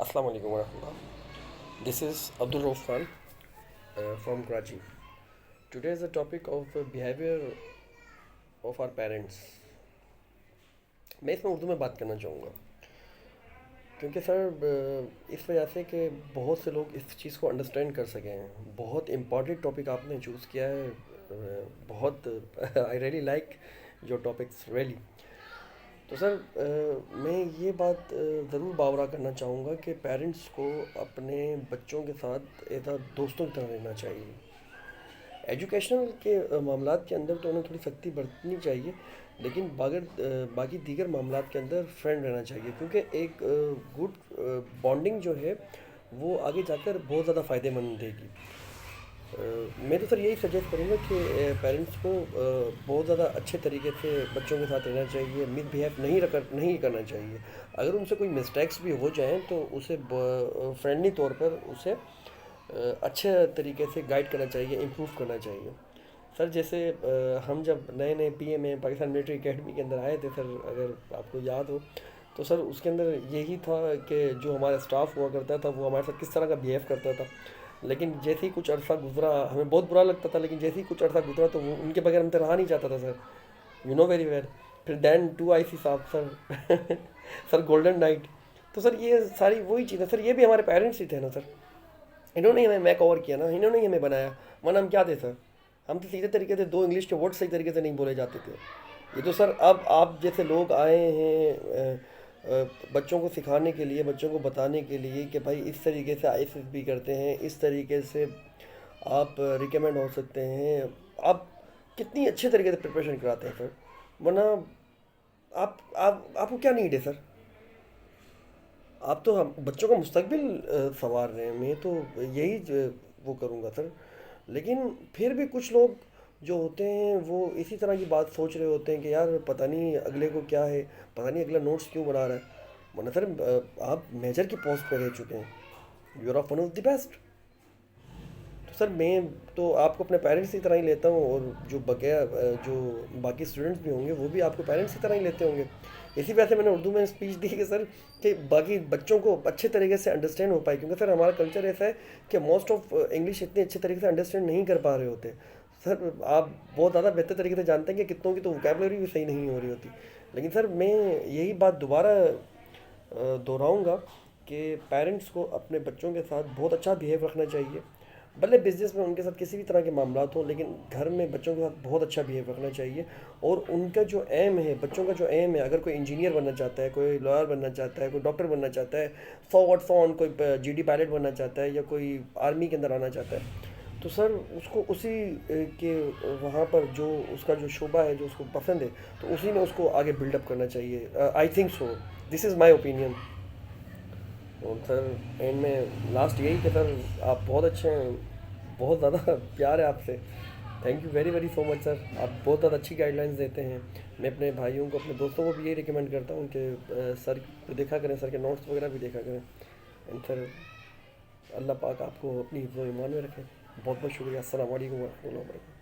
Assalamu alaikum warahmatullah. This is Abdul Rauf Khan from Karachi. Today is the topic of behavior of our parents. मैं इसमें उर्दू में बात करना चाहूँगा क्योंकि सर इस वजह से कि बहुत से लोग इस चीज़ को अंडरस्टैंड कर सकें। बहुत इम्पॉर्टेंट टॉपिक आपने चूज़ किया है। बहुत I really like your topics really. तो सर मैं ये बात ज़रूर बावरा करना चाहूँगा कि पेरेंट्स को अपने बच्चों के साथ एज आ दोस्तों की तरह रहना चाहिए। एजुकेशनल के मामलात के अंदर तो उन्हें थोड़ी सख्ती बरतनी चाहिए, लेकिन बाकी दीगर मामलात के अंदर फ्रेंड रहना चाहिए, क्योंकि एक गुड बॉन्डिंग जो है वो आगे जाकर बहुत ज़्यादा फ़ायदेमंद देगी। मैं तो सर यही सजेस्ट करूँगा कि पेरेंट्स को बहुत ज़्यादा अच्छे तरीके से बच्चों के साथ रहना चाहिए, मिसबिहेव नहीं करना चाहिए। अगर उनसे कोई मिस्टेक्स भी हो जाएं तो उसे फ्रेंडली तौर पर उसे अच्छे तरीके से गाइड करना चाहिए, इम्प्रूव करना चाहिए। सर जैसे हम जब नए नए पीएमए पाकिस्तान मिलिट्री एकेडमी के अंदर आए थे सर, अगर आपको याद हो तो सर उसके अंदर यही था कि जो हमारा स्टाफ हुआ करता था वो हमारे साथ किस तरह का बिहेव करता था। लेकिन जैसे ही कुछ अरसा गुजरा हमें बहुत बुरा लगता था, लेकिन जैसे ही कुछ अरसा गुजरा तो वो उनके बगैर हम तो रहा नहीं चाहता था sir. You know very well. फिर दैन टू आई सी साहब सर सर गोल्डन नाइट। तो सर ये सारी वही चीज़ है सर, ये भी हमारे पेरेंट्स ही थे ना सर। इन्होंने ही हमें मेक ओवर किया ना, इन्होंने ही हमें बनाया, वरना हम क्या थे सर। हम तो सीधे तरीके से दो इंग्लिश के वर्ड सही तरीके से नहीं बोले जाते थे। ये तो सर अब आप जैसे लोग आए हैं बच्चों को सिखाने के लिए, बच्चों को बताने के लिए कि भाई इस तरीके से आईएसएसबी करते हैं, इस तरीके से आप रिकमेंड हो सकते हैं। आप कितनी अच्छे तरीके से प्रिपरेशन कराते हैं सर, वरना आप आपको क्या नीड है सर। आप तो हम बच्चों का मुस्तकबिल संवार रहे हैं। मैं तो यही वो करूँगा सर। लेकिन फिर भी कुछ लोग जो होते हैं वो इसी तरह की बात सोच रहे होते हैं कि यार पता नहीं अगले को क्या है, पता नहीं अगला नोट्स क्यों बना रहा है। वरना सर आप मेजर की पोस्ट पे रह चुके हैं, you are one of the best. तो सर मैं तो आपको अपने पेरेंट्स की तरह ही लेता हूँ, और जो बगैर जो बाकी स्टूडेंट्स भी होंगे वो भी आपको पेरेंट्स की तरह ही लेते होंगे। इसी वजह से मैंने उर्दू में स्पीच दी कि सर कि बाकी बच्चों को अच्छे तरीके से अंडरस्टैंड हो पाए, क्योंकि सर हमारा कल्चर ऐसा है कि मोस्ट ऑफ इंग्लिश इतने अच्छे तरीके से अंडरस्टैंड नहीं कर पा रहे होते। सर आप बहुत ज़्यादा बेहतर तरीके से जानते हैं कि कितनों की तो वोकेबलरी भी सही नहीं हो रही होती। लेकिन सर मैं यही बात दोबारा दोहराऊंगा कि पेरेंट्स को अपने बच्चों के साथ बहुत अच्छा बिहेव रखना चाहिए। भले बिजनेस में उनके साथ किसी भी तरह के मामलात हो, लेकिन घर में बच्चों के साथ बहुत अच्छा बिहेव रखना चाहिए। और उनका जो एम है, बच्चों का जो एम है, अगर कोई इंजीनियर बनना चाहता है, कोई लॉयर बनना चाहता है, कोई डॉक्टर बनना चाहता है, सौ वट सौ ऑन कोई जीडी पायलट बनना चाहता है, या कोई आर्मी के अंदर आना चाहता है, तो सर उसको उसी के वहाँ पर जो उसका जो शोबा है, जो उसको पसंद है, तो उसी में उसको आगे बिल्डअप करना चाहिए। I think so, this is my opinion. और सर एंड में लास्ट यही कि सर आप बहुत अच्छे हैं, बहुत ज़्यादा प्यार है आपसे। Thank you very very so much sir, आप बहुत ज़्यादा अच्छी गाइडलाइंस देते हैं। मैं अपने भाइयों को, अपने दोस्तों को भी यही रिकमेंड करता हूँ कि सर को देखा करें, सर के नोट्स वगैरह भी देखा करें। एंड सर अल्लाह पाक आपको अपनी हिफ्ज़-ओ-ईमान में रखें। बहुत बहुत शुक्रिया। अस्सलाम वालेकुम व रहमतुल्लाहि व बरकातहू।